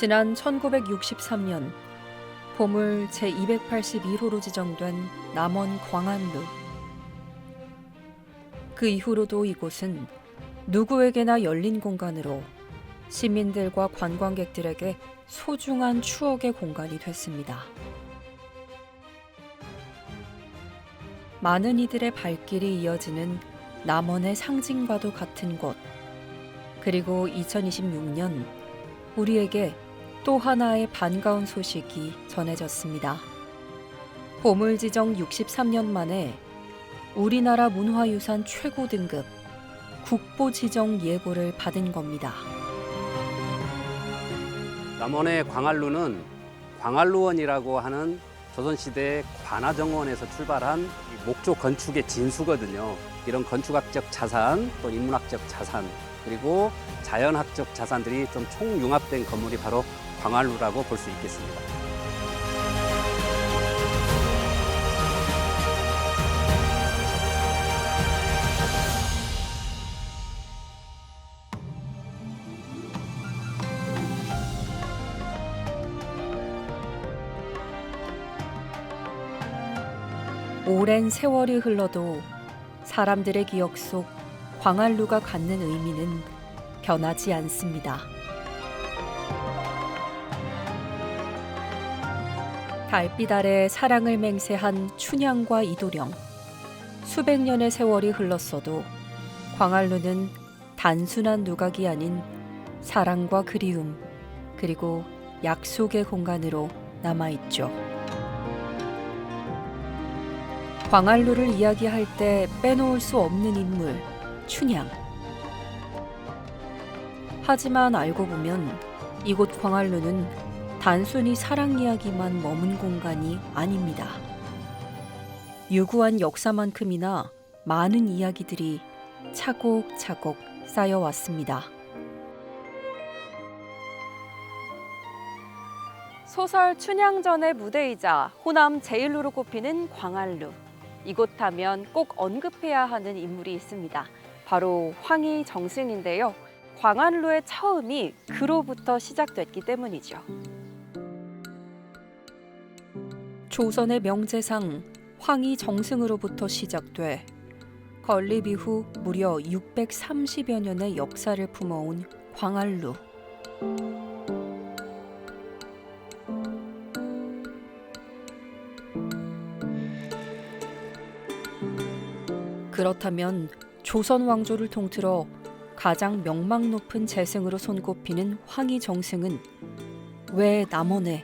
지난 1963년 보물 제281호로 지정된 남원 광안루. 그 이후로도 이곳은 누구에게나 열린 공간으로 시민들과 관광객들에게 소중한 추억의 공간이 됐습니다. 많은 이들의 발길이 이어지는 남원의 상징과도 같은 곳. 그리고 2026년 우리에게 또 하나의 반가운 소식이 전해졌습니다. 보물 지정 63년 만에 우리나라 문화유산 최고 등급 국보 지정 예고를 받은 겁니다. 남원의 광안루는 광안루원이라고 하는 조선시대 관아정원에서 출발한 목조 건축의 진수거든요. 이런 건축학적 자산, 또 인문학적 자산, 그리고 자연학적 자산들이 좀 총융합된 건물이 바로 광안루라고 볼 수 있겠습니다. 오랜 세월이 흘러도 사람들의 기억 속 광안루가 갖는 의미는 변하지 않습니다. 달빛 아래 사랑을 맹세한 춘향과 이도령. 수백 년의 세월이 흘렀어도 광안루는 단순한 누각이 아닌 사랑과 그리움, 그리고 약속의 공간으로 남아있죠. 광안루를 이야기할 때 빼놓을 수 없는 인물, 춘향. 하지만 알고 보면 이곳 광안루는 단순히 사랑 이야기만 머문 공간이 아닙니다. 유구한 역사만큼이나 많은 이야기들이 차곡차곡 쌓여왔습니다. 소설 춘향전의 무대이자 호남 제1루로 꼽히는 광안루. 이곳 하면 꼭 언급해야 하는 인물이 있습니다. 바로 황희정승인데요. 광안루의 처음이 그로부터 시작됐기 때문이죠. 조선의 명제상 황희정승으로부터 시작돼 건립 이후 무려 630여 년의 역사를 품어온 광안루. 그렇다면 조선 왕조를 통틀어 가장 명망 높은 재승으로 손꼽히는 황희정승은 왜 남원에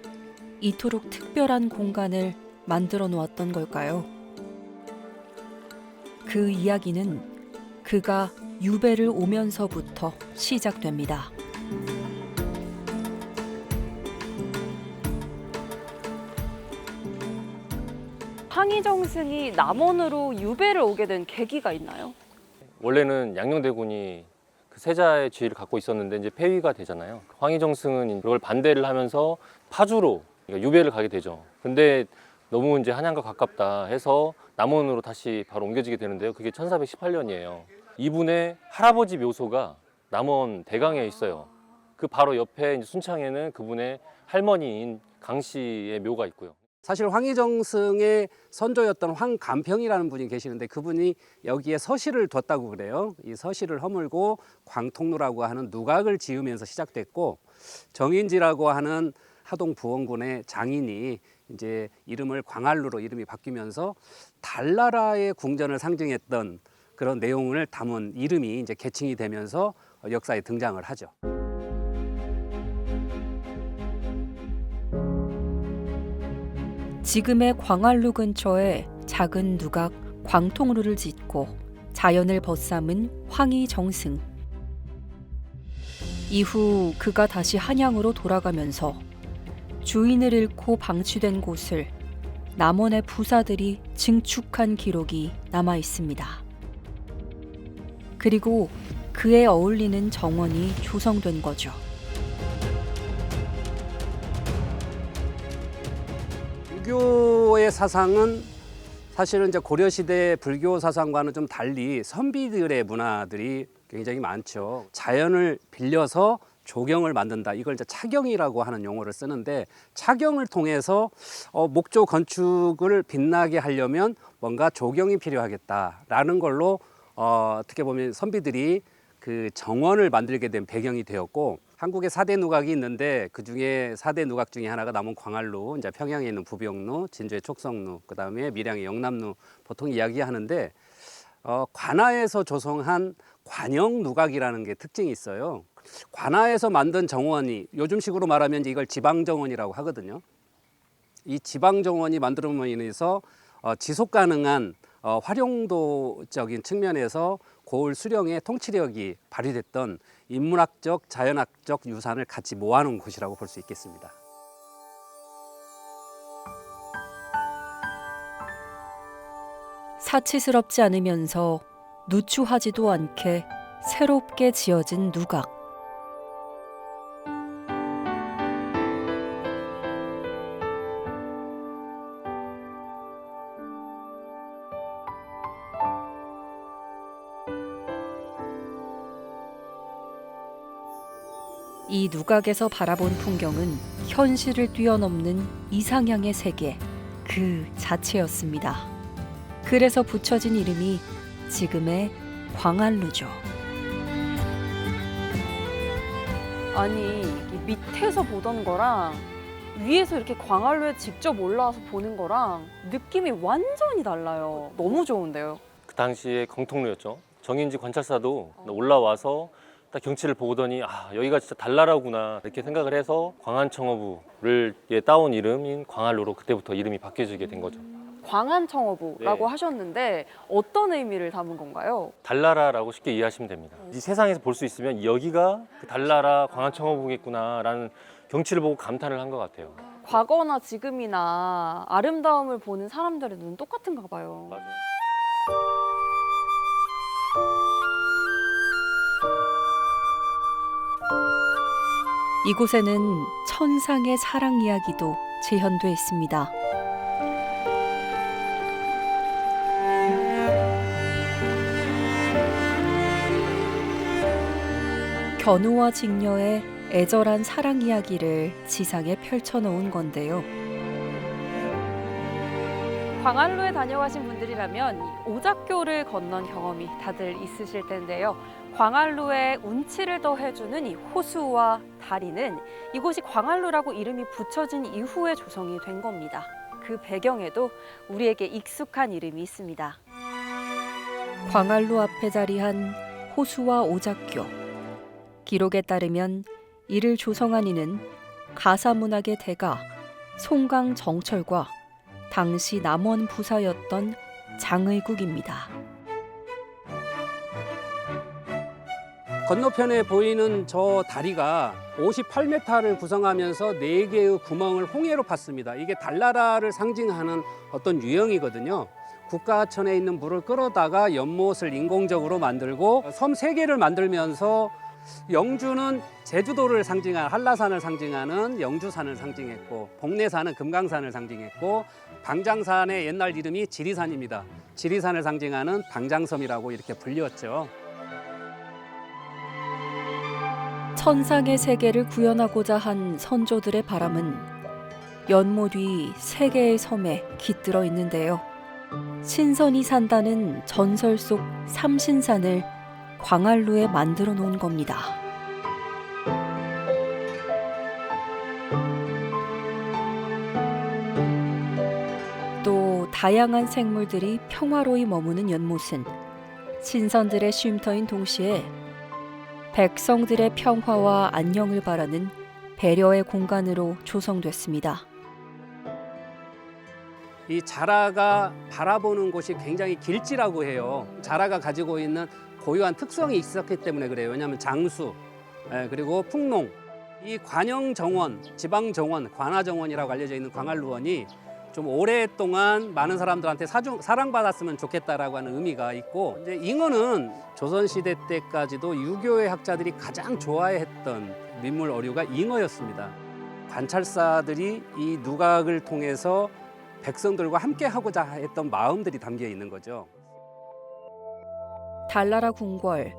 이토록 특별한 공간을 만들어 놓았던 걸까요? 그 이야기는 그가 유배를 오면서부터 시작됩니다. 황희정승이 남원으로 유배를 오게 된 계기가 있나요? 원래는 양녕대군이 그 세자의 지위를 갖고 있었는데 이제 폐위가 되잖아요. 황희정승은 그걸 반대를 하면서 파주로 유배를 가게 되죠. 근데 너무 이제 한양과 가깝다 해서 남원으로 다시 바로 옮겨지게 되는데요. 그게 1418년이에요. 이분의 할아버지 묘소가 남원 대강에 있어요. 그 바로 옆에 이제 순창에는 그분의 할머니인 강씨의 묘가 있고요. 사실 황희정승의 선조였던 황감평이라는 분이 계시는데 그분이 여기에 서실을 뒀다고 그래요. 이 서실을 허물고 광통루라고 하는 누각을 지으면서 시작됐고, 정인지라고 하는 하동 부원군의 장인이 이제 이름을 광안루로 이름이 바뀌면서 달나라의 궁전을 상징했던 그런 내용을 담은 이름이 이제 계칭이 되면서 역사에 등장을 하죠. 지금의 광안루 근처에 작은 누각 광통루를 짓고 자연을 벗삼은 황희정승. 이후 그가 다시 한양으로 돌아가면서 주인을 잃고 방치된 곳을 남원의 부사들이 증축한 기록이 남아 있습니다. 그리고 그에 어울리는 정원이 조성된 거죠. 유교의 사상은 사실은 이제 고려시대 불교 사상과는 좀 달리 선비들의 문화들이 굉장히 많죠. 자연을 빌려서 조경을 만든다. 이걸 이제 차경이라고 하는 용어를 쓰는데 차경을 통해서 목조 건축을 빛나게 하려면 뭔가 조경이 필요하겠다라는 걸로 어떻게 보면 선비들이 그 정원을 만들게 된 배경이 되었고 한국에 4대 누각이 있는데 그 중에 4대 누각 중에 하나가 남원 광안루, 이제 평양에 있는 부병루, 진주의 촉성루, 그다음에 밀양의 영남루 보통 이야기하는데 관아에서 조성한 관형 누각이라는 게 특징이 있어요. 관아에서 만든 정원이 요즘식으로 말하면 이걸 지방 정원이라고 하거든요. 이 지방 정원이 만들어짐으로 인해서 지속 가능한 활용도적인 측면에서 고을 수령의 통치력이 발휘됐던 인문학적, 자연학적 유산을 같이 모아놓은 곳이라고 볼 수 있겠습니다. 사치스럽지 않으면서 누추하지도 않게 새롭게 지어진 누각. 이 누각에서 바라본 풍경은 현실을 뛰어넘는 이상향의 세계 그 자체였습니다. 그래서 붙여진 이름이 지금의 광안루죠. 아니, 이 밑에서 보던 거랑 위에서 이렇게 광안루에 직접 올라와서 보는 거랑 느낌이 완전히 달라요. 너무 좋은데요. 그 당시에 경통로였죠. 정인지 관찰사도 올라와서 딱 경치를 보더니 여기가 진짜 달나라구나 이렇게 생각을 해서 광안청어부를 따온 이름인 광안루로 그때부터 이름이 바뀌어지게 된 거죠. 광안청어부라고 네. 하셨는데 어떤 의미를 담은 건가요? 달나라라고 쉽게 이해하시면 됩니다. 이 세상에서 볼 수 있으면 여기가 그 달나라 광안청어부겠구나라는 경치를 보고 감탄을 한 것 같아요. 과거나 지금이나 아름다움을 보는 사람들의 눈은 똑같은가 봐요. 맞아요. 이곳에는 천상의 사랑 이야기도 재현돼 있습니다. 견우와 직녀의 애절한 사랑 이야기를 지상에 펼쳐놓은 건데요. 광안루에 다녀가신 분들이라면 이 오작교를 건넌 경험이 다들 있으실 텐데요. 광안루에 운치를 더해주는 이 호수와 다리는 이곳이 광안루라고 이름이 붙여진 이후에 조성이 된 겁니다. 그 배경에도 우리에게 익숙한 이름이 있습니다. 광안루 앞에 자리한 호수와 오작교. 기록에 따르면 이를 조성한 이는 가사문학의 대가 송강정철과 당시 남원 부사였던 장의국입니다. 건너편에 보이는 저 다리가 58m를 구성하면서 4개의 구멍을 홍해로 팠습니다. 이게 달나라를 상징하는 어떤 유형이거든요. 국가하천에 있는 물을 끌어다가 연못을 인공적으로 만들고 섬 3개를 만들면서 영주는 제주도를 상징하는 한라산을 상징하는 영주산을 상징했고 복례산은 금강산을 상징했고 방장산의 옛날 이름이 지리산입니다. 지리산을 상징하는 방장섬이라고 이렇게 불렸죠. 천상의 세계를 구현하고자 한 선조들의 바람은 연못 위 3개의 섬에 깃들어 있는데요. 신선이 산다는 전설 속 삼신산을 광안루에 만들어 놓은 겁니다. 또 다양한 생물들이 평화로이 머무는 연못은 신선들의 쉼터인 동시에 백성들의 평화와 안녕을 바라는 배려의 공간으로 조성됐습니다. 이 자라가 바라보는 곳이 굉장히 길지라고 해요. 자라가 가지고 있는 고유한 특성이 있었기 때문에 그래요. 왜냐하면 장수, 그리고 풍농, 이 관영정원, 지방정원, 관아정원이라고 알려져 있는 광안루원이 좀 오랫동안 많은 사람들한테 사랑받았으면 좋겠다라고 하는 의미가 있고, 이제 잉어는 조선시대 때까지도 유교의 학자들이 가장 좋아했던 민물 어류가 잉어였습니다. 관찰사들이 이 누각을 통해서 백성들과 함께 하고자 했던 마음들이 담겨 있는 거죠. 달나라 궁궐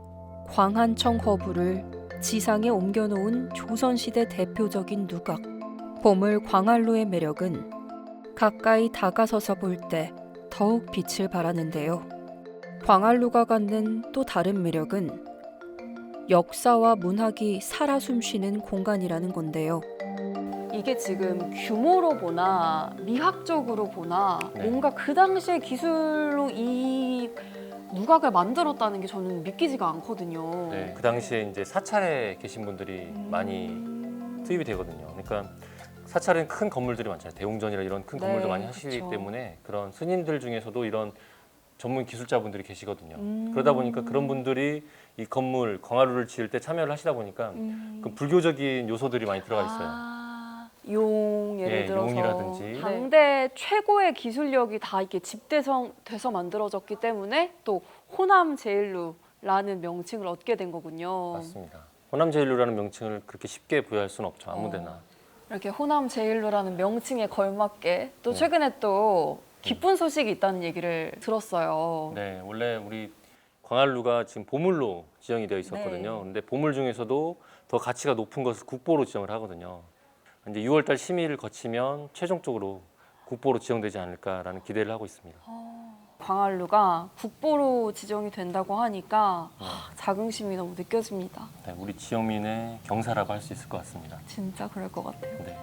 광안청 허부를 지상에 옮겨놓은 조선시대 대표적인 누각. 보물 광활루의 매력은 가까이 다가서서 볼 때 더욱 빛을 발하는데요. 광활루가 갖는 또 다른 매력은 역사와 문학이 살아 숨쉬는 공간이라는 건데요. 이게 지금 규모로 보나 미학적으로 보나 네. 뭔가 그 당시의 기술로 이 누각을 만들었다는 게 저는 믿기지가 않거든요. 네, 그 당시에 이제 사찰에 계신 분들이 많이 투입이 되거든요. 그러니까 사찰은 큰 건물들이 많잖아요. 대웅전이나 이런 큰 네, 건물도 많이 하시기 그쵸. 때문에 그런 스님들 중에서도 이런 전문 기술자분들이 계시거든요. 그러다 보니까 그런 분들이 이 건물 광활루를 지을 때 참여를 하시다 보니까 그 불교적인 요소들이 많이 들어가 있어요. 용 예를 예, 들어서 용이라든지. 당대 최고의 기술력이 다 이렇게 집대성 돼서 만들어졌기 때문에 또 호남 제일루라는 명칭을 얻게 된 거군요. 맞습니다. 호남제일루라는 명칭을 그렇게 쉽게 부여할 수는 없죠. 아무데나. 이렇게 호남 제일루라는 명칭에 걸맞게 또 네. 최근에 또 기쁜 소식이 있다는 얘기를 들었어요. 네, 원래 우리 광활루가 지금 보물로 지정이 되어 있었거든요. 네. 근데 보물 중에서도 더 가치가 높은 것을 국보로 지정을 하거든요. 이제 6월달 심의를 거치면 최종적으로 국보로 지정되지 않을까라는 기대를 하고 있습니다. 광활루가 국보로 지정이 된다고 하니까 자긍심이 너무 느껴집니다. 네, 우리 지역민의 경사라고 할 수 있을 것 같습니다. 진짜 그럴 것 같아요. 네.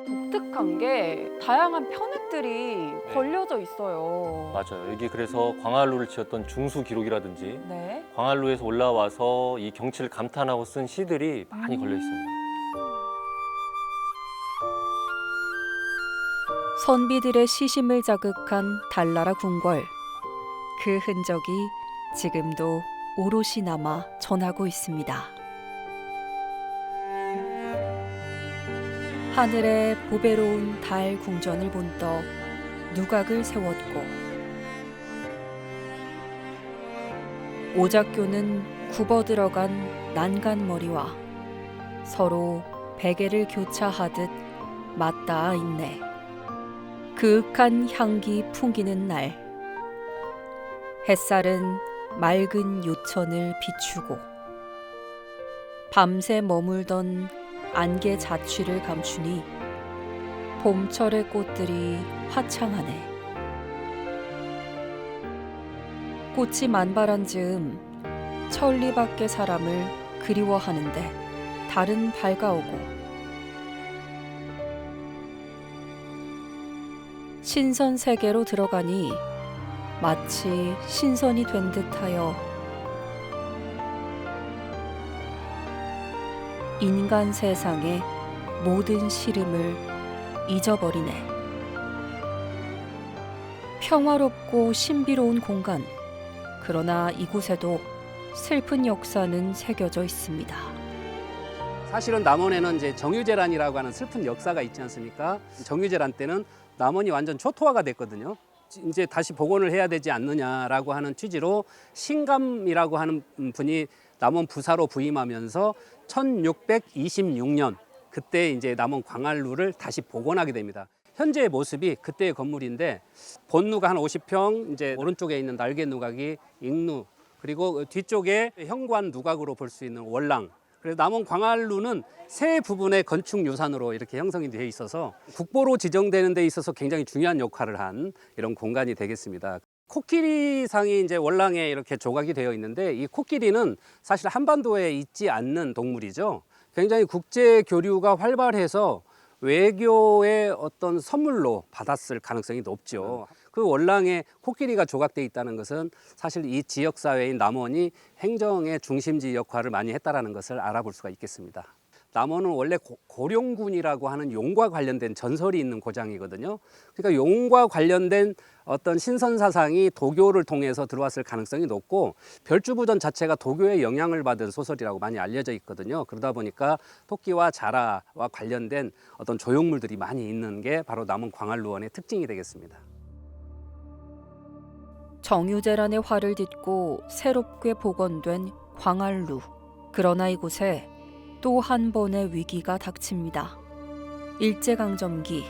독특한 게 다양한 편액들이 걸려져 있어요. 맞아요. 여기 그래서 광활루를 지었던 중수 기록이라든지 네. 광활루에서 올라와서 이 경치를 감탄하고 쓴 시들이 많이 걸려 있습니다. 선비들의 시심을 자극한 달나라 궁궐. 그 흔적이 지금도 오롯이 남아 전하고 있습니다. 하늘에 보배로운 달 궁전을 본떠 누각을 세웠고 오작교는 굽어 들어간 난간머리와 서로 베개를 교차하듯 맞닿아 있네. 그윽한 향기 풍기는 날 햇살은 맑은 요천을 비추고 밤새 머물던 안개 자취를 감추니 봄철의 꽃들이 화창하네. 꽃이 만발한 즈음 천리 밖의 사람을 그리워하는데 달은 밝아오고 신선 세계로 들어가니 마치 신선이 된 듯하여 인간 세상의 모든 시름을 잊어버리네. 평화롭고 신비로운 공간. 그러나 이곳에도 슬픈 역사는 새겨져 있습니다. 사실은 남원에는 이제 정유재란이라고 하는 슬픈 역사가 있지 않습니까? 정유재란 때는 남원이 완전 초토화가 됐거든요. 이제 다시 복원을 해야 되지 않느냐라고 하는 취지로 신감이라고 하는 분이 남원 부사로 부임하면서 1626년 그때 이제 남원 광활루를 다시 복원하게 됩니다. 현재의 모습이 그때의 건물인데 본루가 한 50평, 이제 오른쪽에 있는 날개 누각이 익루, 그리고 뒤쪽에 현관 누각으로 볼 수 있는 월랑. 그래서 남원 광활루는 세 부분의 건축 유산으로 이렇게 형성이 되어 있어서 국보로 지정되는 데 있어서 굉장히 중요한 역할을 한 이런 공간이 되겠습니다. 코끼리상이 이제 월랑에 이렇게 조각이 되어 있는데 이 코끼리는 사실 한반도에 있지 않는 동물이죠. 굉장히 국제 교류가 활발해서 외교의 어떤 선물로 받았을 가능성이 높죠. 그 월랑에 코끼리가 조각돼 있다는 것은 사실 이 지역 사회인 남원이 행정의 중심지 역할을 많이 했다라는 것을 알아볼 수가 있겠습니다. 남원은 원래 고룡군이라고 하는 용과 관련된 전설이 있는 고장이거든요. 그러니까 용과 관련된 어떤 신선 사상이 도교를 통해서 들어왔을 가능성이 높고 별주부전 자체가 도교의 영향을 받은 소설이라고 많이 알려져 있거든요. 그러다 보니까 토끼와 자라와 관련된 어떤 조형물들이 많이 있는 게 바로 남원 광활루원의 특징이 되겠습니다. 정유재란의 화를 딛고 새롭게 복원된 광활루. 그러나 이곳에 또 한 번의 위기가 닥칩니다. 일제강점기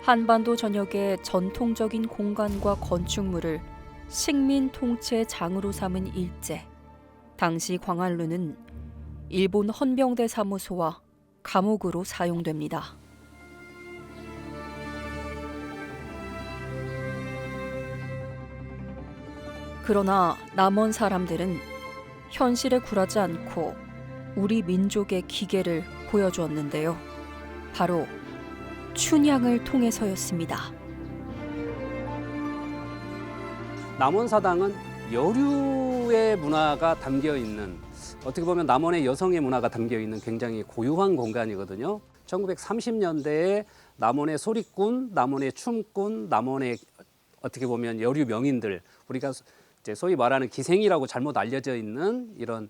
한반도 전역의 전통적인 공간과 건축물을 식민 통치의 장으로 삼은 일제. 당시 광안루는 일본 헌병대 사무소와 감옥으로 사용됩니다. 그러나 남원 사람들은 현실에 굴하지 않고 우리 민족의 기계를 보여주었는데요. 바로 춘향을 통해서였습니다. 남원사당은 여류의 문화가 담겨 있는, 어떻게 보면 남원의 여성의 문화가 담겨 있는 굉장히 고유한 공간이거든요. 1930년대에 남원의 소리꾼, 남원의 춤꾼, 남원의 어떻게 보면 여류 명인들, 우리가 이제 소위 말하는 기생이라고 잘못 알려져 있는 이런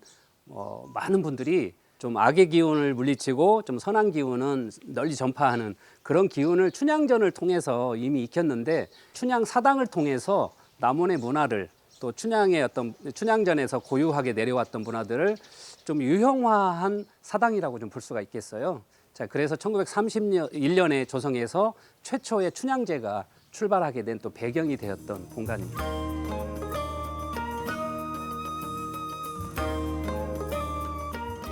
많은 분들이 좀 악의 기운을 물리치고 좀 선한 기운은 널리 전파하는 그런 기운을 춘향전을 통해서 이미 익혔는데, 춘향 사당을 통해서 남원의 문화를, 또 춘향의 어떤 춘향전에서 고유하게 내려왔던 문화들을 좀 유형화한 사당이라고 좀 볼 수가 있겠어요. 자, 그래서 1931년에 조성해서 최초의 춘향제가 출발하게 된 또 배경이 되었던 공간입니다.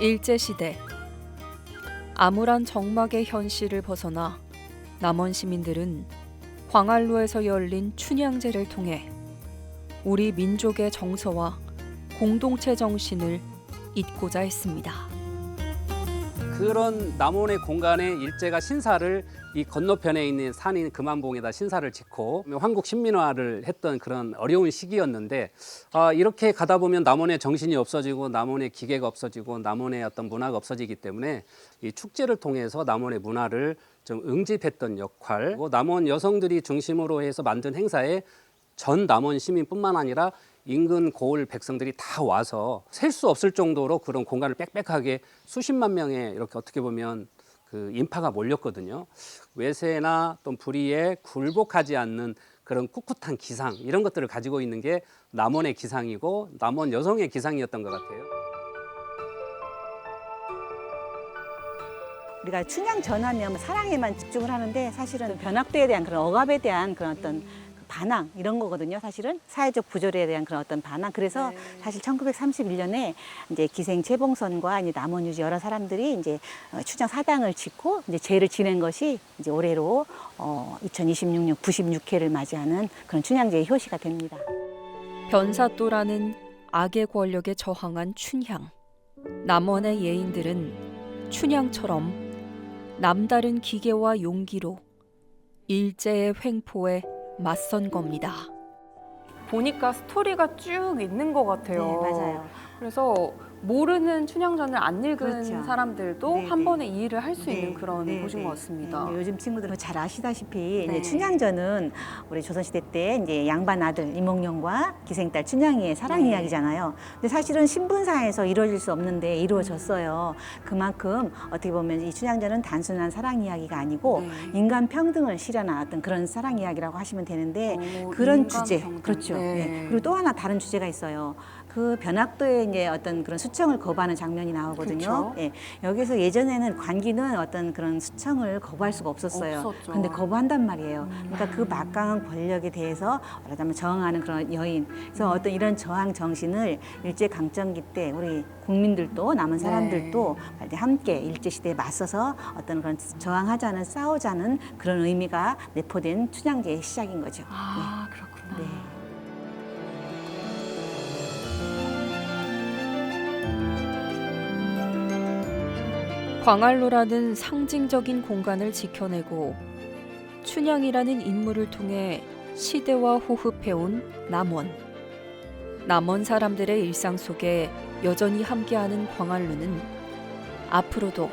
일제시대 암울한 정막의 현실을 벗어나 남원 시민들은 광안루에서 열린 춘향제를 통해 우리 민족의 정서와 공동체 정신을 잇고자 했습니다. 그런 남원의 공간에 일제가 신사를 이 건너편에 있는 산인 금암봉에다 신사를 짓고 한국 신민화를 했던 그런 어려운 시기였는데, 이렇게 가다 보면 남원의 정신이 없어지고 남원의 기계가 없어지고 남원의 어떤 문화가 없어지기 때문에 이 축제를 통해서 남원의 문화를 좀 응집했던 역할, 그리고 남원 여성들이 중심으로 해서 만든 행사에 전 남원 시민뿐만 아니라 인근 고을 백성들이 다 와서 셀 수 없을 정도로 그런 공간을 빽빽하게 수십만 명의 이렇게 어떻게 보면 그 인파가 몰렸거든요. 외세나 또 불의에 굴복하지 않는 그런 꿋꿋한 기상, 이런 것들을 가지고 있는 게 남원의 기상이고 남원 여성의 기상이었던 것 같아요. 우리가 춘향 전하면 사랑에만 집중을 하는데, 사실은 변학도에 대한 그런 억압에 대한 그런 어떤 반항, 이런 거거든요. 사실은 사회적 부조리에 대한 그런 어떤 반항. 그래서 사실 1931년에 이제 기생 최봉선과 이제 남원 유지 여러 사람들이 이제 춘향 사당을 짓고 이제 제를 지낸 것이 이제 올해로 2026년 96회를 맞이하는 그런 춘향제의 효시가 됩니다. 변사또라는 악의 권력에 저항한 춘향. 남원의 예인들은 춘향처럼 남다른 기계와 용기로 일제의 횡포에 맞선 겁니다. 보니까 스토리가 쭉 있는 것 같아요. 네, 맞아요. 그래서 모르는 춘향전을 안 읽은 그렇죠. 사람들도 네, 한 네. 번에 이해를 할 수 네, 있는 그런 네, 곳인 네. 것 같습니다. 네, 요즘 친구들은 잘 아시다시피 네. 이제 춘향전은 우리 조선시대 때 이제 양반 아들 이몽룡과 기생딸 춘향이의 사랑 네. 이야기잖아요. 근데 사실은 신분사에서 이루어질 수 없는데 이루어졌어요. 그만큼 어떻게 보면 이 춘향전은 단순한 사랑 이야기가 아니고 네. 인간 평등을 실현한 어떤 그런 사랑 이야기라고 하시면 되는데, 오, 그런 인간 주제, 평등. 그렇죠. 네. 네. 그리고 또 하나 다른 주제가 있어요. 그 변학도에 이제 어떤 그런 수청을 거부하는 장면이 나오거든요. 그렇죠. 예, 여기서 예전에는 관기는 어떤 그런 수청을 거부할 수가 없었어요. 없었죠. 그런데 거부한단 말이에요. 그러니까 그 막강한 권력에 대해서 말하자면 저항하는 그런 여인. 그래서 어떤 이런 저항 정신을 일제 강점기 때 우리 국민들도 남은 사람들도 함께 일제 시대에 맞서서 어떤 그런 저항하자는, 싸우자는 그런 의미가 내포된 춘향제의 시작인 거죠. 아, 그렇구나. 네. 광안루라는 상징적인 공간을 지켜내고 춘향이라는 인물을 통해 시대와 호흡해온 남원. 남원 사람들의 일상 속에 여전히 함께하는 광안루는 앞으로도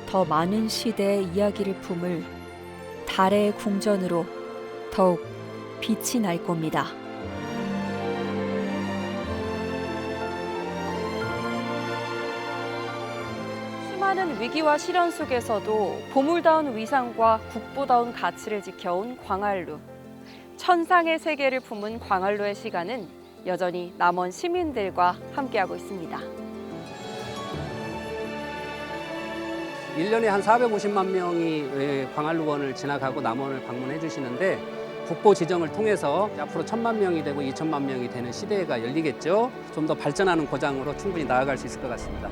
더 많은 시대의 이야기를 품을 달의 궁전으로 더욱 빛이 날 겁니다. 수많은 위기와 시련 속에서도 보물다운 위상과 국보다운 가치를 지켜온 광안루. 천상의 세계를 품은 광안루의 시간은 여전히 남원 시민들과 함께하고 있습니다. 1년에 한 450만 명이 광안루원을 지나가고 남원을 방문해 주시는데 국보 지정을 통해서 앞으로 1,000만 명이 되고 2,000만 명이 되는 시대가 열리겠죠. 좀 더 발전하는 고장으로 충분히 나아갈 수 있을 것 같습니다.